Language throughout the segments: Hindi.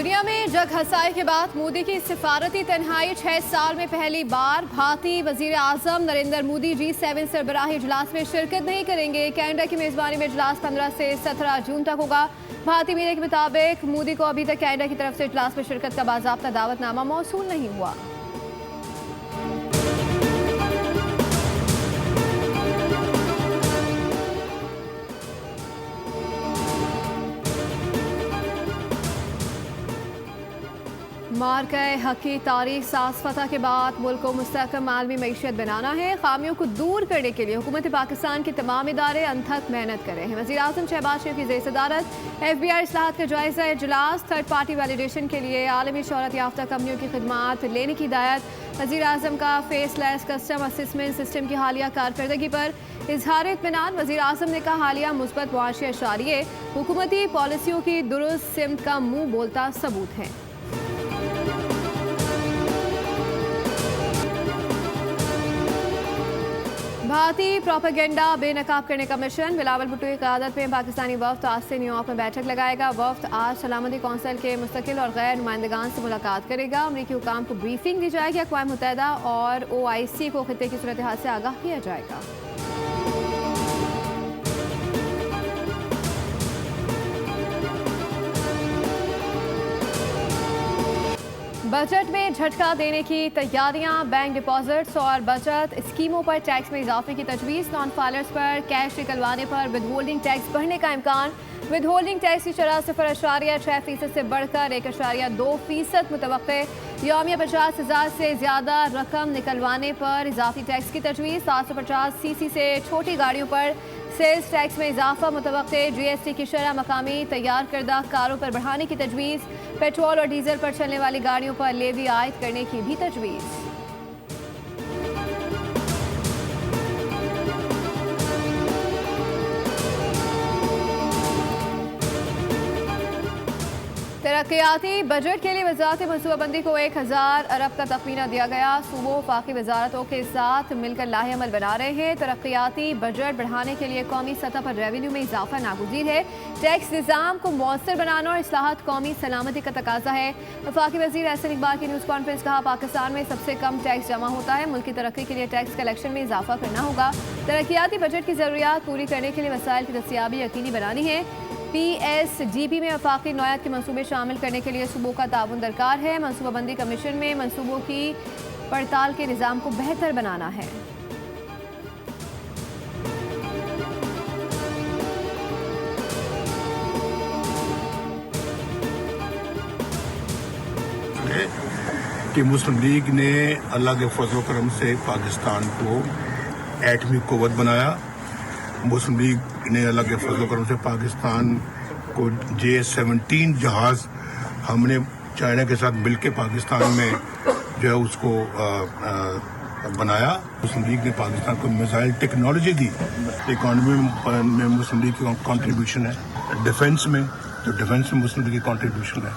दुनिया में जग हंसाए के बाद मोदी की सिफारती तन्हाई 6 साल में पहली बार। भारतीय वजीर आजम नरेंद्र मोदी G7 सरबराही इजलास में शिरकत नहीं करेंगे। कनाडा की मेजबानी में इजलास 15 से 17 जून तक होगा। भारतीय मीडिया के मुताबिक मोदी को अभी तक कनाडा की तरफ से इजलास में शिरकत का बाज़ाब्ता दावतनामा मौसूल नहीं हुआ। मार गए हक की तारीख सास फतह के बाद मुल्क को मुस्तहकम आलमी मईशत बनाना है। खामियों को दूर करने के लिए हुकूमत पाकिस्तान के तमाम इदारे अनथक मेहनत कर रहे हैं। वज़ीर आज़म शहबाज शरीफ की ज़ेर सदारत FBI इस्लाहात का जायज़ा इजलास। थर्ड पार्टी वैलिडेशन के लिए आलमी शोहरत याफ्ता कंपनियों की खिदमात लेने की हिदायत। वज़ीर आज़म का फेसलेस कस्टम असिस्मेंट सिस्टम की हालिया कारकर्दगी पर इजहार इत्मीनान। वज़ीर आज़म ने कहा हालिया मुस्बत मुआशी अशारिये हुकूमती पॉलिसियों की दुरुस्त सिमत का मुँह बोलता सबूत हैं। भारतीय प्रोपेगेंडा बेनकाब करने का मिशन। बिलावल भुट्टो की क़यादत में पाकिस्तानी वफ्द आज से न्यूयॉर्क में बैठक लगाएगा। वफ्द आज सलामती कौंसिल के मुस्तकिल और गैर नुमाइंदगान से मुलाकात करेगा। अमरीकी हुकाम को ब्रीफिंग दी जाएगी। अक़वाम मुत्तहिदा और OIC को खित्ते की सूरत हाल से आगाह किया जाएगा। बजट में झटका देने की तैयारियां। बैंक डिपॉजिट्स और बचत स्कीमों पर टैक्स में इजाफे की तजवीज़। नॉन फाइलर्स पर कैश निकलवाने पर विदहोल्डिंग टैक्स बढ़ने का इम्कान। विदहोल्डिंग टैक्स की शरह 0.6% से बढ़कर 1.2% मुतवक्के। यौमिया 50,000 से ज़्यादा रकम निकलवाने पर इजाफी टैक्स की तजवीज़। 750 CC से छोटी गाड़ियों पर सेल्स टैक्स में इजाफा मुतवक्के। GST की शरह मकामी तैयार करदा कारों पर बढ़ाने की तजवीज़। पेट्रोल और डीजल पर चलने वाली गाड़ियों पर लेवी आयद करने की भी तजवीज़। तरक्याती बजट के लिए वज़ारत मनसूबाबंदी को 1000 अरब का तखमीना दिया गया। सूबों वफाकी वजारतों के साथ मिलकर लाहेअमल बना रहे हैं। तरक्याती बजट बढ़ाने के लिए कौमी सतह पर रेवेन्यू में इजाफा नागुज़ीर है। टैक्स निज़ाम को मौसर बनाना और इस्लाहात कौमी सलामती का तकाजा है। वफाकी वज़ीर एहसन इकबाल की न्यूज़ कॉन्फ्रेंस। कहा पाकिस्तान में सबसे कम टैक्स जमा होता है। मुल्क की तरक्की के लिए टैक्स कलेक्शन में इजाफा करना होगा। तरक्याती बजट की ज़रूरियात पूरी करने के लिए वसाइल की दस्तियाबी यकीनी बनानी है। PSGP में वफाकी नौयत के मनसूबे शामिल करने के लिए सूबों का ताउन दरकार है। मनसूबाबंदी कमीशन में मनसूबों की पड़ताल के निज़ाम को बेहतर बनाना है। कि मुस्लिम लीग ने अल्लाह के फजल करम से पाकिस्तान को एटमी कुव्वत बनाया। मुस्लिम लीग ने अल्लाह के फजल करम से पाकिस्तान को J-17 जहाज हमने चाइना के साथ मिलकर पाकिस्तान में जो है उसको बनाया। मुस्लिम लीग ने पाकिस्तान को मिसाइल टेक्नोलॉजी दी। इकॉनमी में मुस्लिम लीग की कंट्रीब्यूशन है। डिफेंस में मुस्लिम लीग की कंट्रीब्यूशन है।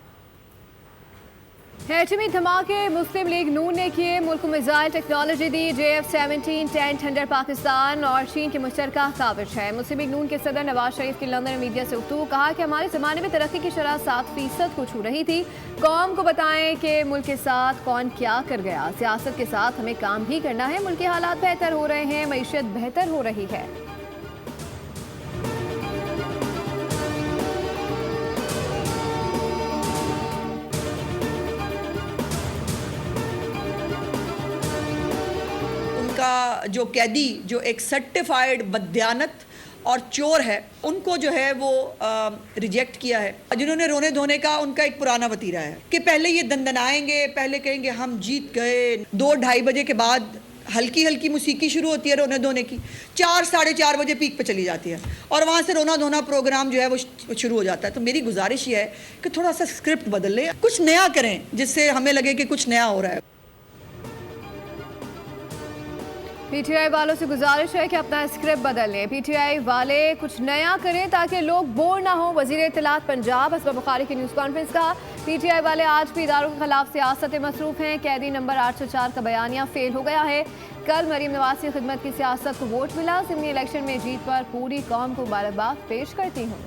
एटमी धमाके मुस्लिम लीग नून ने किए। मुल्क को मिसाइल टेक्नोलॉजी दी। JF-17 टैंक थंडर पाकिस्तान और चीन की मुश्तरका काविश है। मुस्लिम लीग नून के सदर नवाज शरीफ की लंदन में मीडिया से गुफ्तगू। कहा कि हमारे ज़माने में तरक्की की शरह 7% को छू रही थी। कौम को बताएं कि मुल्क के साथ कौन क्या कर गया। सियासत के साथ हमें काम भी करना है। मुल्क के हालात बेहतर हो रहे हैं। मईशत बेहतर हो रही है। का जो कैदी जो एक सर्टिफाइड बदयानत और चोर है उनको जो है वो रिजेक्ट किया है। जिन्होंने रोने धोने का उनका एक पुराना वतीरा है कि पहले ये दंदनाएंगे, पहले कहेंगे हम जीत गए। 2-2:30 बजे के बाद हल्की हल्की मौसीकी शुरू होती है रोने धोने की। 4-4:30 बजे पीक पे चली जाती है और वहाँ से रोना धोना प्रोग्राम जो है वो शुरू हो जाता है। तो मेरी गुजारिश ये है कि थोड़ा सा स्क्रिप्ट बदल लें, कुछ नया करें जिससे हमें लगे कि कुछ नया हो रहा है। PTI वालों से गुजारिश है कि अपना स्क्रिप्ट बदल लें। PTI वाले कुछ नया करें ताकि लोग बोर ना हो। वज़ीर इत्तलात पंजाब हसब बुखारी की न्यूज़ कॉन्फ्रेंस। कहा PTI वाले आज भी इदारों के खिलाफ सियासत मसरूफ़ हैं। कैदी नंबर 804 का बयानिया फेल हो गया है। कल मरीम नवाज की खिदमत की सियासत को वोट मिला। ज़िमनी इलेक्शन में जीत पर पूरी कौम को मुबारकबाद पेश करती हूँ।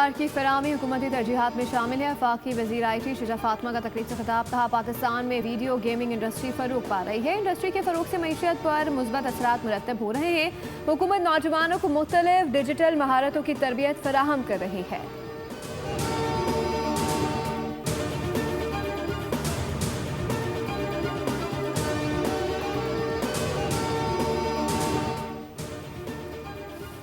रोजगार की फराहमी हुकूमती तरजीहात में शामिल है। वफाकी वज़ीर IT शुजा फातिमा का तकरीब से खिताब। कहा, पाकिस्तान में वीडियो गेमिंग इंडस्ट्री फरोग पा रही है। इंडस्ट्री के फरोग से मईशत पर मुस्बत असरात मुरतब हो रहे हैं। हुकूमत नौजवानों को मुख्तलिफ डिजिटल महारतों की तरबियत फराहम कर रही है।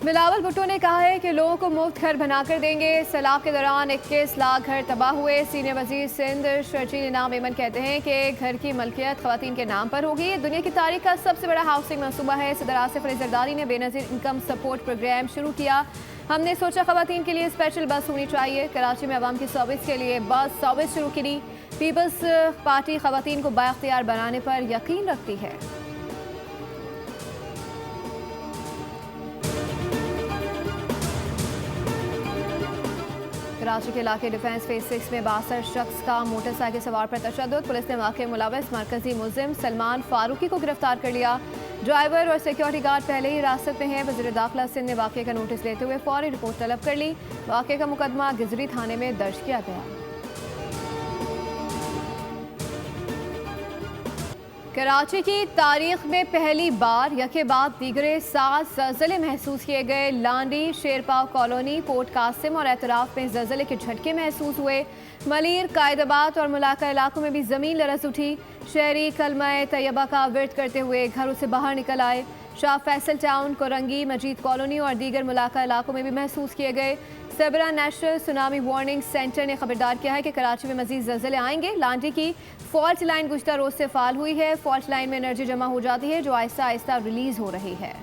बिलावल भुट्टो ने कहा है कि लोगों को मुफ्त घर बनाकर देंगे। सैलाब के दौरान 21 लाख घर तबाह हुए। सीनियर वजीर सिंध शर्जील इनाम एमन कहते हैं कि घर की मलकियत खवातीन के नाम पर होगी। दुनिया की तारीख का सबसे बड़ा हाउसिंग मनसूबा है। सदर आसिफ अली जरदारी ने बेनज़ीर इनकम सपोर्ट प्रोग्राम शुरू किया। हमने सोचा खवातीन के लिए स्पेशल बस होनी चाहिए। कराची में अवाम की सर्विस के लिए बस सर्विस शुरू की। पीपल्स पार्टी खवातीन को बाख्तियार बनाने पर यकीन रखती है। कराची के इलाके डिफेंस फेज 6 में 62 शख्स का मोटरसाइकिल सवार पर तशद्दुद। पुलिस ने वाक़े मुलविस मरकजी मुलजिम सलमान फारूकी को गिरफ्तार कर लिया। ड्राइवर और सिक्योरिटी गार्ड पहले ही हिरासत में हैं। वज़ीर दाखिला सिंध ने वाक़े का नोटिस लेते हुए फौरी रिपोर्ट तलब कर ली। वाक़े का मुकदमा गिजरी थाने में दर्ज किया गया। कराची की तारीख में पहली बार यके बाद दीगरे 7 ज़लज़ले महसूस किए गए। लांडी, शेरपाव कॉलोनी, पोर्ट कासिम और एतराफ में ज़लज़ले के झटके महसूस हुए। मलीर, कायदाबाद और मुलाका इलाकों में भी ज़मीन लरज़ उठी। शहरी कलमा तैयबा का विर्द करते हुए घरों से बाहर निकल आए। शाह फैसल टाउन, कोरंगी, मजीद कॉलोनी और दीगर मुलाका इलाकों में भी महसूस किए गए। सबरा नेशनल सुनामी वार्निंग सेंटर ने खबरदार किया है कि कराची में मजीद ज़लज़ले आएंगे। लांडी की फॉल्ट लाइन गुज़श्ता रोज़ से फाल हुई है। फॉल्ट लाइन में एनर्जी जमा हो जाती है जो आहिस्ता आहिस्ता रिलीज़ हो रही है।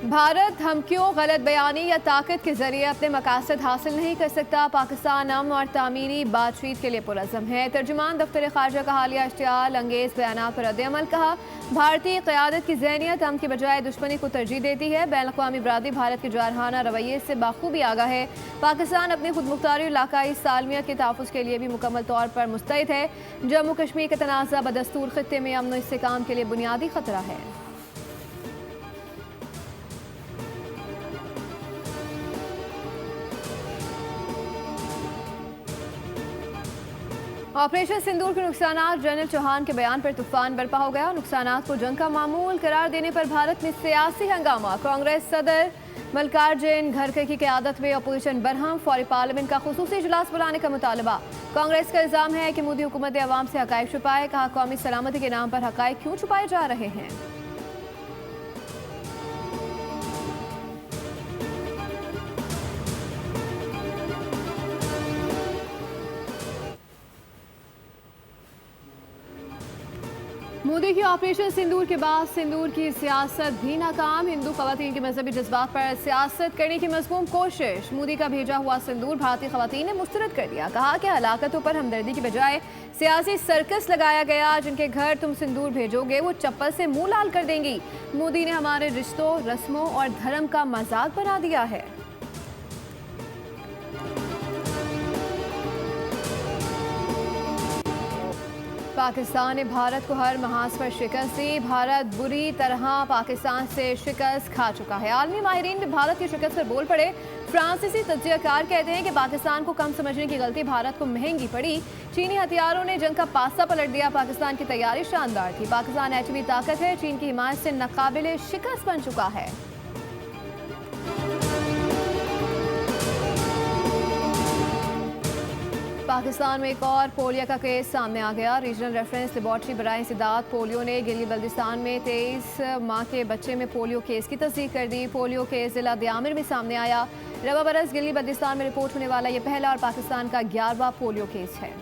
भारत धमकियों, गलत बयानी या ताकत के जरिए अपने मकासद हासिल नहीं कर सकता। पाकिस्तान अमन और तामीरी बातचीत के लिए पुरज़म है। तर्जुमान दफ्तर खारजा का हालिया इश्तियाल अंगेज बयान पर रद्द-ए-अमल। कहा, भारतीय क़यादत की ज़हनियत अमन की बजाय दुश्मनी को तरजीह देती है। बैनुल-अक़वामी बरादरी भारत के जारहाना रवैये से बाखूबी आगाह है। पाकिस्तान अपनी खुद मुख्तारी इलाकाई सालमियत के तहफ़्फ़ुज़ के लिए भी मुकम्मल तौर पर मुस्तैद है। जम्मू कश्मीर के तनाज़ा बदस्तूर ख़ित्ते में अमन व इस्तेहकाम के लिए बुनियादी ख़तरा है। ऑपरेशन सिंदूर के नुकसानात, जनरल चौहान के बयान पर तूफान बरपा हो गया। नुकसानात को जंग का मामूल करार देने पर भारत में सियासी हंगामा। कांग्रेस सदर मल्लिकार्जुन खड़गे की क़यादत में अपोजिशन बरहम। फौरी पार्लियामेंट का खुसूसी इजलास बुलाने का मुतालबा। कांग्रेस का इल्ज़ाम है कि मोदी हुकूमत अवाम से हक़ाइक़ छुपाए। कहा, कौमी सलामती के नाम पर हक़ाइक़ क्यों छुपाए जा रहे हैं। मोदी की ऑपरेशन सिंदूर के बाद सिंदूर की सियासत भी नाकाम। हिंदू ख़वातीन के मजहबी जज्बात पर सियासत करने की मज़मूम कोशिश। मोदी का भेजा हुआ सिंदूर भारतीय ख़वातीन ने मुस्तरद कर दिया। कहा कि हलाकतों पर हमदर्दी की बजाय सियासी सर्कस लगाया गया। जिनके घर तुम सिंदूर भेजोगे वो चप्पल से मुंह लाल कर देंगी। मोदी ने हमारे रिश्तों, रस्मों और धर्म का मजाक बना दिया है। पाकिस्तान ने भारत को हर महाज पर शिकस्त दी। भारत बुरी तरह पाकिस्तान से शिकस्त खा चुका है। आलमी माहिरीन भी भारत की शिकस्त पर बोल पड़े। फ्रांसीसी तज्जियाकार कहते हैं कि पाकिस्तान को कम समझने की गलती भारत को महंगी पड़ी। चीनी हथियारों ने जंग का पासा पलट दिया। पाकिस्तान की तैयारी शानदार थी। पाकिस्तान एटमी ताकत है। चीन की हिमायत से नाकाबिले शिकस्त बन चुका है। पाकिस्तान में एक और पोलियो का केस सामने आ गया। रीजनल रेफरेंस लेबॉर्ट्री बराए इंसदाद पोलियो ने गिलगित बल्तिस्तान में 23 माह के बच्चे में पोलियो केस की तस्दीक कर दी। पोलियो केस जिला दियामिर में सामने आया। रवा बरस गिलगित बल्तिस्तान में रिपोर्ट होने वाला यह पहला और पाकिस्तान का 11वां पोलियो केस है।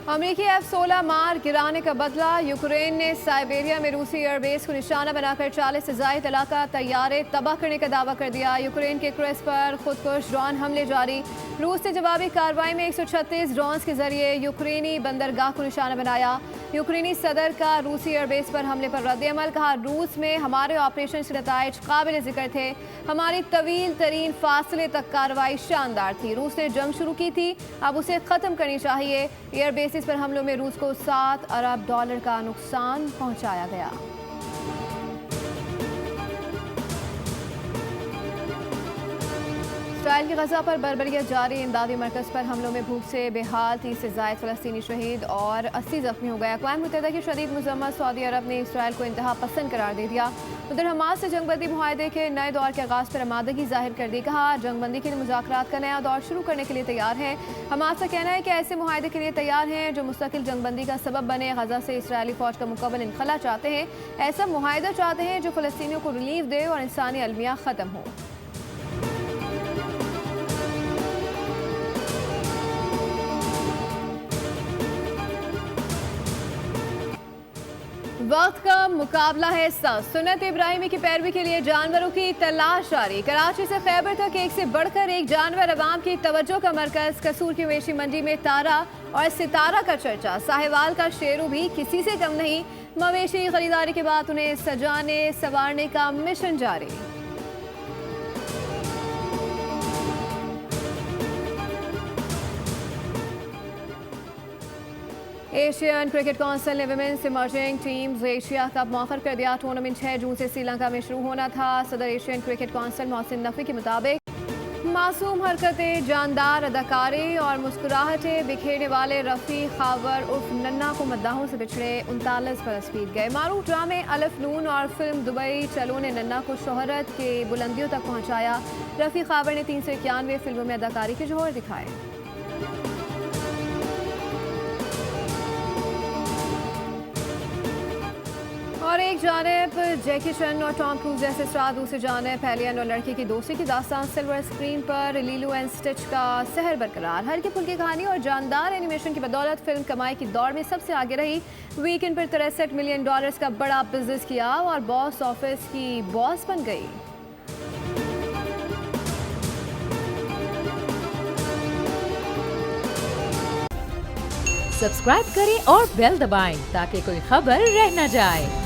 अमेरिकी F-16 मार गिराने का बदला। यूक्रेन ने साइबेरिया में रूसी एयरबेस को निशाना बनाकर 40 से ज़ायद इलाका तैयारे तबाह करने का दावा कर दिया। यूक्रेन के क्रेस पर खुदकुश ड्रोन हमले जारी। रूस ने जवाबी कार्रवाई में 136 ड्रोन्स के जरिए यूक्रेनी बंदरगाह को निशाना बनाया। यूक्रेनी सदर का रूसी एयरबेस पर हमले पर रद्द-ए-अमल। कहा, रूस में हमारे ऑपरेशन के नताइज काबिल जिक्र थे। हमारी तवील तरीन फासले तक कार्रवाई शानदार थी। रूस ने जंग शुरू की थी, अब उसे ख़त्म करनी चाहिए। एयरबेसिस पर हमलों में रूस को $7 अरब का नुकसान पहुंचाया गया। इसराइल की गजा पर बर्बरियत जारी। इमदादी मरकज़ पर हमलों में भूख से बेहाल 30 से ज़ायद फ़लस्तीनी शहीद और 80 ज़ख्मी हो गए। अक़वाम मुत्तहिदा की शदीद मज़म्मत। सऊदी अरब ने इसराइल को इंतहा पसंद करार दे दिया। उधर हमास से जंगबंदी मुआहदे के नए दौर के आगाज़ पर आमादगी जाहिर कर दी। कहा, जंगबंदी के लिए मुज़ाकरात का नया दौर शुरू करने के लिए तैयार है। हमास का कहना है कि ऐसे मुआहदे के लिए तैयार हैं जो मुस्तकिल जंगबंदी का सबब बने। गजा से इसराइली फ़ौज का मुकम्मल इनखला चाहते हैं। ऐसा मुआहदा चाहते हैं जो फ़लस्तीनियों को रिलीफ दे और इंसानी अलमिया ख़त्म हो। वक्त का मुकाबला है सुन्नत इब्राहिमी की पैरवी के लिए जानवरों की तलाश जारी। कराची से खैबर तक एक से बढ़कर एक जानवर अवाम की तवज्जो का मरकज। कसूर की मवेशी मंडी में तारा और सितारा का चर्चा। साहिवाल का शेरू भी किसी से कम नहीं। मवेशी खरीदारी के बाद उन्हें सजाने संवारने का मिशन जारी। एशियन क्रिकेट काउंसिल ने women's emerging teams Asia cup मौखर कर दिया। टूर्नामेंट 6 जून से श्रीलंका में शुरू होना था। सदर Asian cricket council Mohsin Naqvi के मुताबिक मासूम हरकतें, जानदार अदाकारी और मुस्कुराहटें बिखेरने वाले रफ़ी खावर उर्फ नन्ना को मद्दाहों से बिछड़े 39 बरस बीत गए। मारूफ ड्रामे अलफ नून और फिल्म दुबई चलो ने नन्ना को शोहरत के बुलंदियों तक पहुँचाया। रफ़ी खावर ने 391 फिल्मों में अदाकारी के जौहर दिखाए। और एक जानिब जैकी चैन और टॉम क्रूज जैसे स्टार, दूसरी जानिब एलियन और लड़की की दोस्ती की दास्तान। सिल्वर स्क्रीन पर लीलो एंड स्टिच का सहर बरकरार। हल्की फुल्की कहानी और जानदार एनिमेशन की बदौलत फिल्म कमाई की दौड़ में सबसे आगे रही। वीकेंड पर $63 मिलियन का बड़ा बिजनेस किया और बॉक्स ऑफिस की बॉस बन गई। सब्सक्राइब करें और बेल दबाएं ताकि कोई खबर रह न जाए।